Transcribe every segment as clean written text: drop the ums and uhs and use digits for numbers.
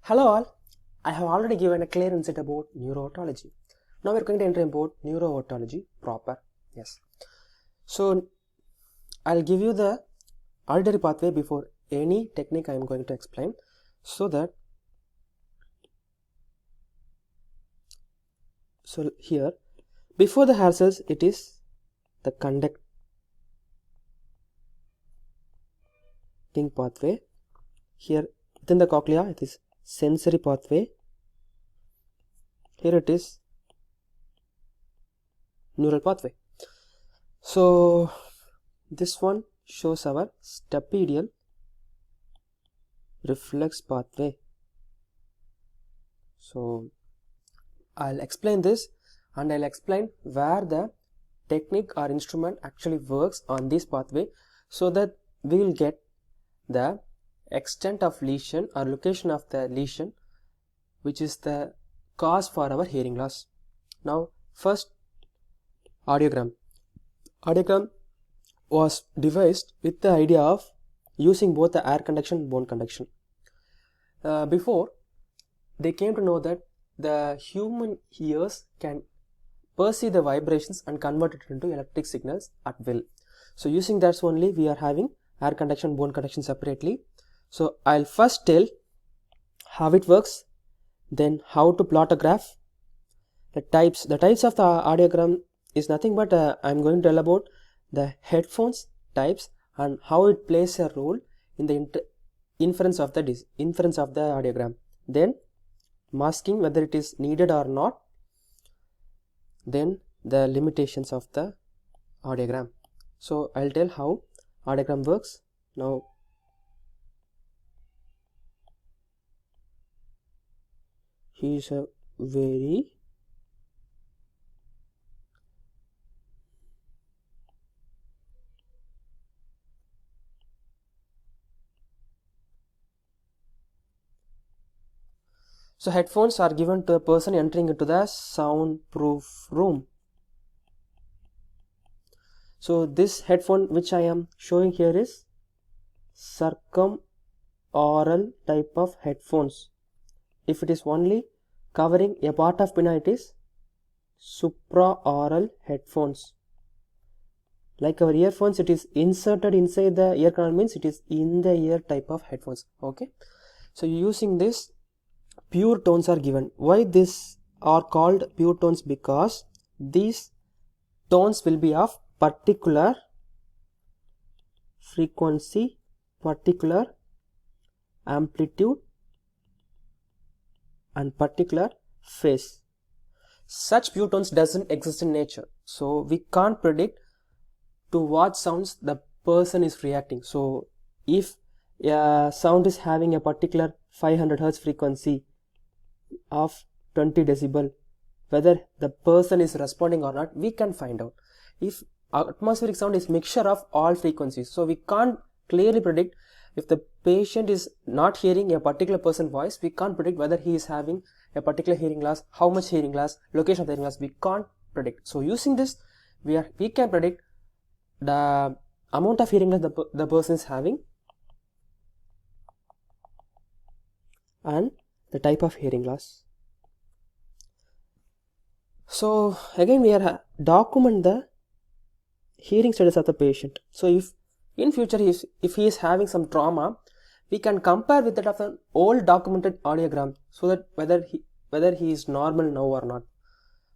Hello all, I have already given a clear insight about neuro-otology. Now we are going to enter about neuro-otology proper. Yes. So I'll give you the auditory pathway before any technique I am going to explain, so here before the hair cells it is the conducting pathway. Here within the cochlea it is sensory pathway. Here it is neural pathway. So this one shows our stapedial reflex pathway. So I'll explain this and I'll explain where the technique or instrument actually works on this pathway, so that we will get the extent of lesion or location of the lesion, which is the cause for our hearing loss. Now first, audiogram. Audiogram was devised with the idea of using both the air conduction and bone conduction. Before, they came to know that the human ears can perceive the vibrations and convert it into electric signals at will. So using that only we are having air conduction, bone conduction separately. So I'll first tell how it works, then how to plot a graph. The types of the audiogram is nothing but I'm going to tell about the headphones types and how it plays a role in the inference of the audiogram. Then masking, whether it is needed or not. Then the limitations of the audiogram. So I'll tell how audiogram works. Now he is a very So headphones are given to a person entering into the soundproof room. So this headphone which I am showing here is circumaural type of headphones. If it is only covering a part of pinna, it is supraaural headphones. Like our earphones, it is inserted inside the ear canal, means it is in the ear type of headphones. Okay. So using this, pure tones are given. Why these are called pure tones? Because these tones will be of particular frequency, particular amplitude and particular phase. Such pure tones doesn't exist in nature, so we can't predict to what sounds the person is reacting. So if a sound is having a particular 500 Hz frequency of 20 decibel, whether the person is responding or not, we can find out. If atmospheric sound is mixture of all frequencies, so we can't clearly predict. If the patient is not hearing a particular person's voice, we can't predict whether he is having a particular hearing loss, how much hearing loss, location of the hearing loss, we can't predict. So using this, we can predict the amount of hearing loss the person is having and the type of hearing loss. So again we are document the hearing status of the patient. So if in future if he is having some trauma, we can compare with that of an old documented audiogram, so that whether he is normal now or not.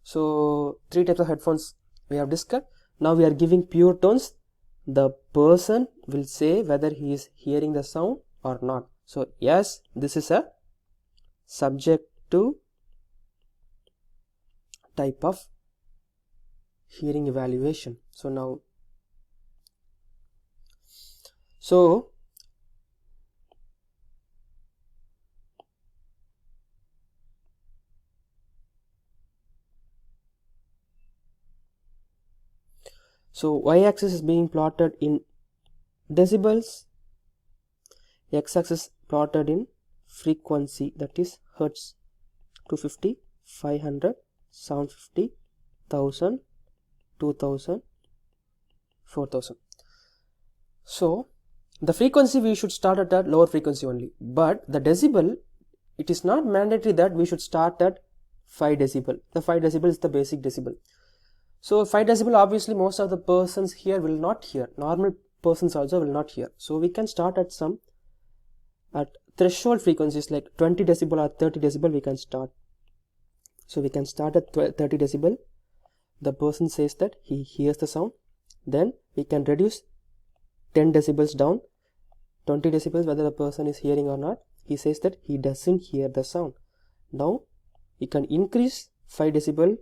So 3 types of headphones we have discussed. Now we are giving pure tones. The person will say whether he is hearing the sound or not. So yes, this is a subjective type of hearing evaluation. So now y-axis is being plotted in decibels, x-axis plotted in frequency, that is hertz. 250, 500, 750, 1000, 2000, 4000. So the frequency we should start at a lower frequency only, but the decibel it is not mandatory that we should start at 5 decibel. The 5 decibel is the basic decibel. So 5 decibel, obviously most of the persons here will not hear. Normal persons also will not hear. So we can start at threshold frequencies like 20 decibel or 30 decibel we can start. So we can start at 30 decibel. The person says that he hears the sound. Then we can reduce 10 decibels down. 20 decibels whether the person is hearing or not. He says that he doesn't hear the sound. Now we can increase 5 decibel,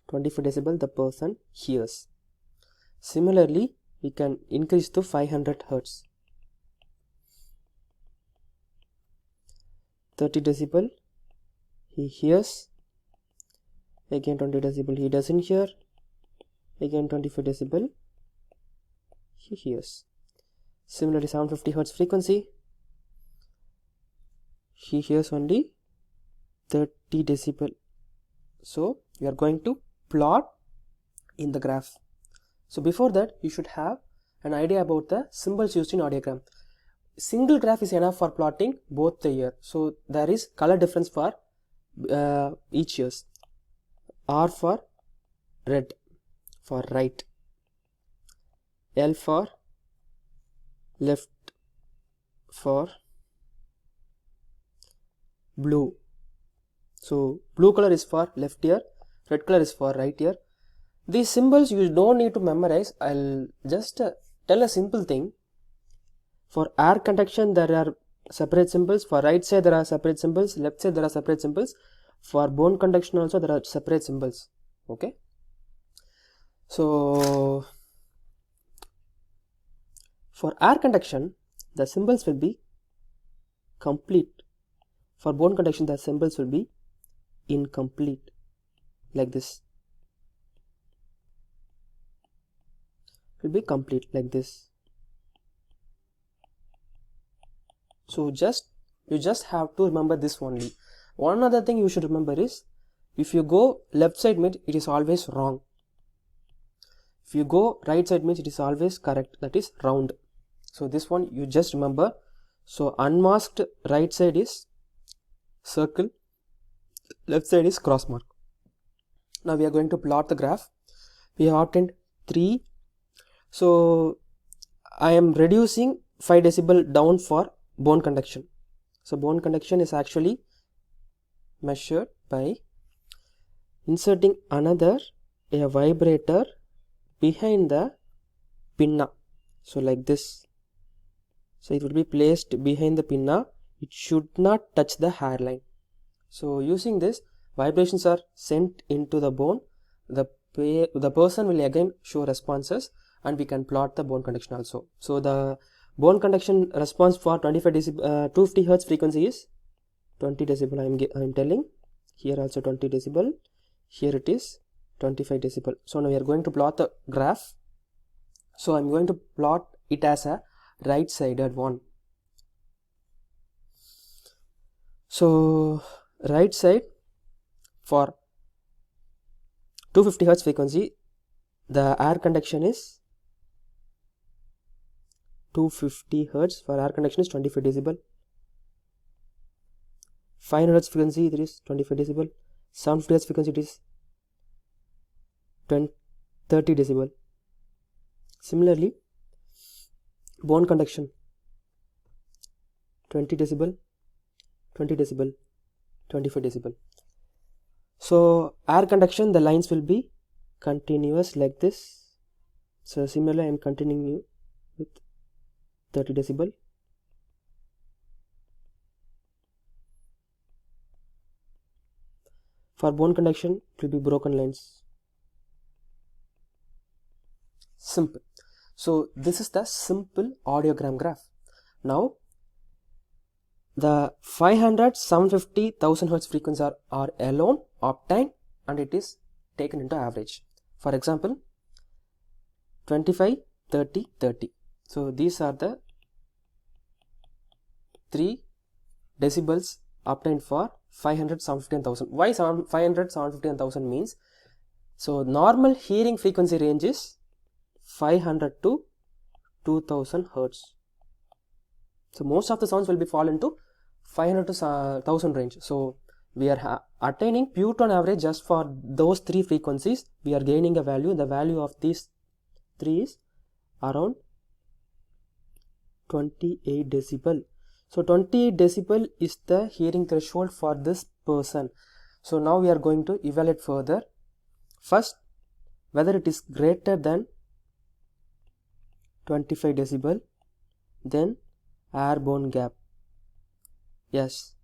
25 decibel, the person hears. Similarly, we can increase to 500 hertz. 30 decibel, he hears. Again 20 decibel, he doesn't hear. Again 25 decibel, he hears. Similarly, 750 hertz frequency, he hears only 30 decibel. So we are going to plot in the graph. So before that, you should have an idea about the symbols used in audiogram. Single graph is enough for plotting both the ear. So there is color difference for each ears. R for red, for right. L for left, for blue. So blue color is for left ear, red color is for right ear. These symbols you don't need to memorize. I'll just tell a simple thing. For air conduction there are separate symbols. For right side there are separate symbols. Left side there are separate symbols. For bone conduction also there are separate symbols. Okay. So for air conduction the symbols will be complete. For bone conduction the symbols will be incomplete, like this. Will be complete like this. So you just have to remember this only. One other thing you should remember is, if you go left side means it is always wrong. If you go right side means it is always correct, that is round. So this one you just remember. So unmasked right side is circle, left side is cross mark. Now we are going to plot the graph. We have obtained 3. So I am reducing 5 decibel down for bone conduction. So bone conduction is actually measured by inserting a vibrator behind the pinna. So like this. So it will be placed behind the pinna. It should not touch the hairline. So using this, vibrations are sent into the bone. The person will again show responses, and we can plot the bone conduction also. So the bone conduction response for 250 hertz frequency is 20 decibel. I am telling here also 20 decibel. Here it is 25 decibel. So now we are going to plot the graph. So I am going to plot it as a right sided one. So right side for 250 hertz frequency, the air conduction is 250 hertz. For air conduction is 25 decibel. 500 hertz frequency there is 25 decibel. 750 hertz frequency it is 30 decibel. Similarly, bone conduction 20 decibel, 20 decibel, 25 decibel. So air conduction, the lines will be continuous like this. So similarly I am continuing with 30 decibel. For bone conduction it will be broken lines. Simple. So this is the simple audiogram graph. Now the 500, 750, 1000 hertz frequencies are alone obtained, and it is taken into average. For example, 25, 30, 30. So these are the 3 decibels obtained for 500, 750 and 1000. Why 500, 750 and 1000 means? So normal hearing frequency range is 500 to 2000 hertz. So most of the sounds will be fall into 500 to 1000 range. So we are attaining pure tone average just for those 3 frequencies. We are gaining a value. The value of these 3 is around 28 decibel. So 28 decibel is the hearing threshold for this person. So now we are going to evaluate further. First, whether it is greater than 25 decibel, then airborne gap. Yes.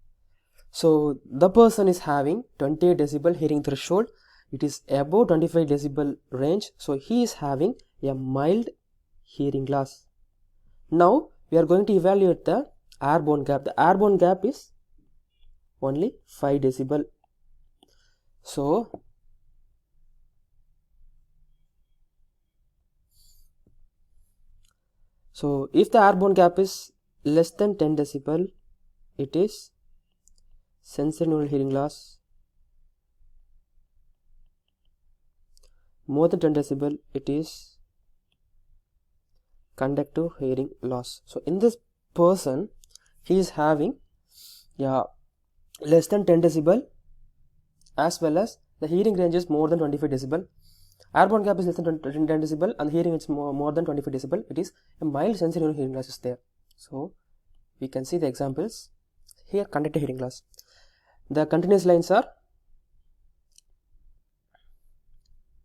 So the person is having 28 decibel hearing threshold. It is above 25 decibel range. So he is having a mild hearing loss. Now we are going to evaluate the airborne gap. The airborne gap is only 5 decibel. So if the airborne gap is less than 10 decibel, it is sensorineural hearing loss. More than 10 decibel, it is conductive hearing loss. So in this person, he is having less than 10 decibel as well as the hearing range is more than 25 decibel. Airborne gap is less than 10 decibel and the hearing is more than 25 decibel. It is a mild sensorineural hearing loss is there. So we can see the examples here. Conductive hearing loss. The continuous lines are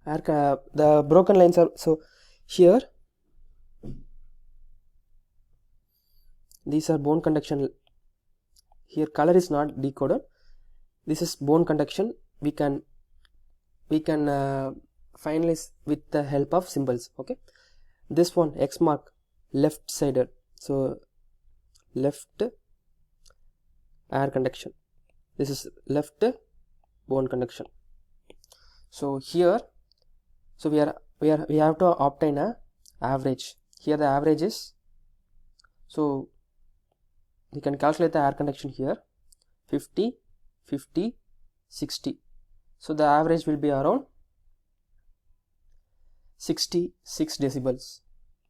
the broken lines are, so here these are bone conduction. Here color is not decoded. This is bone conduction. We can finalize with the help of symbols. Okay, this one X mark left sided, so left air conduction. This is left bone conduction. So here, so we have to obtain a average. Here the average is, so we can calculate the air conduction here 50, 50, 60. So the average will be around 66 decibels.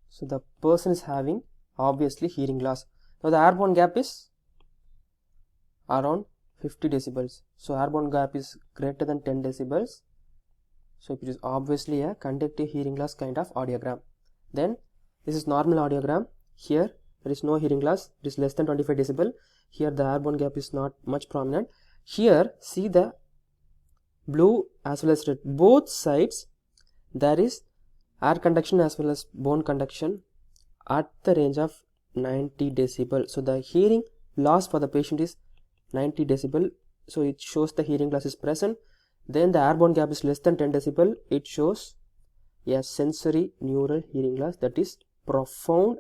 So the person is having obviously hearing loss. Now the airborne gap is around 50 decibels. So airborne gap is greater than 10 decibels. So it is obviously a conductive hearing loss kind of audiogram. Then this is normal audiogram. Here there is no hearing loss. It is less than 25 decibel. Here the airborne gap is not much prominent. Here see the blue as well as red. Both sides there is air conduction as well as bone conduction at the range of 90 decibel. So the hearing loss for the patient is 90 decibel. So it shows the hearing loss is present. Then the airborne gap is less than 10 decibel. It shows a sensory neural hearing loss, that is profound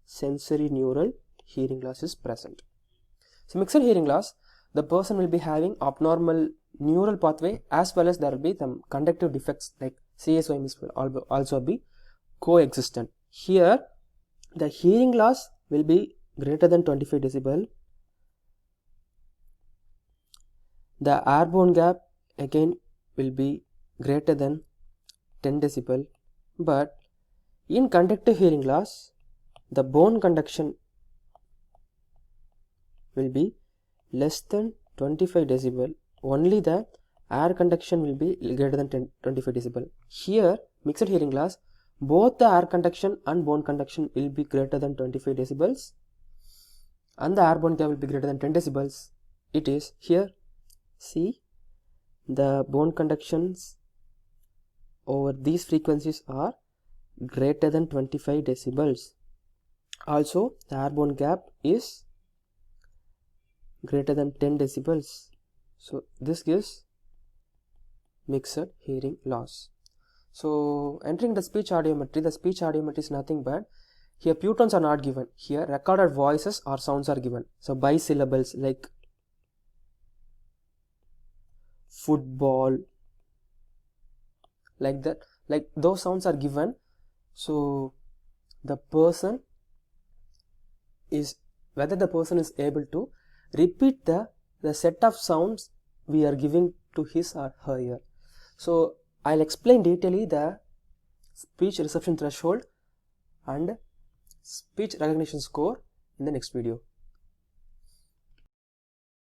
sensory neural hearing loss is present. So mixed hearing loss, the person will be having abnormal neural pathway as well as there will be some conductive defects like CSOMs will also be coexistent. Here the hearing loss will be greater than 25 decibel. The airborne gap again will be greater than 10 decibel, but in conductive hearing loss the bone conduction will be less than 25 decibel. Only the air conduction will be greater than 25 decibel. Here mixed hearing loss, both the air conduction and bone conduction will be greater than 25 decibels and the airborne gap will be greater than 10 decibels. It is here, see, the bone conductions over these frequencies are greater than 25 decibels. Also the airborne gap is greater than 10 decibels. So this gives mixed hearing loss. So entering the speech audiometry is nothing but here pure tones are not given. Here recorded voices or sounds are given. So bisyllables like football, like that, like those sounds are given. So the person is, whether the person is able to repeat the set of sounds we are giving to his or her ear. So I'll explain detailedly the speech reception threshold and speech recognition score in the next video.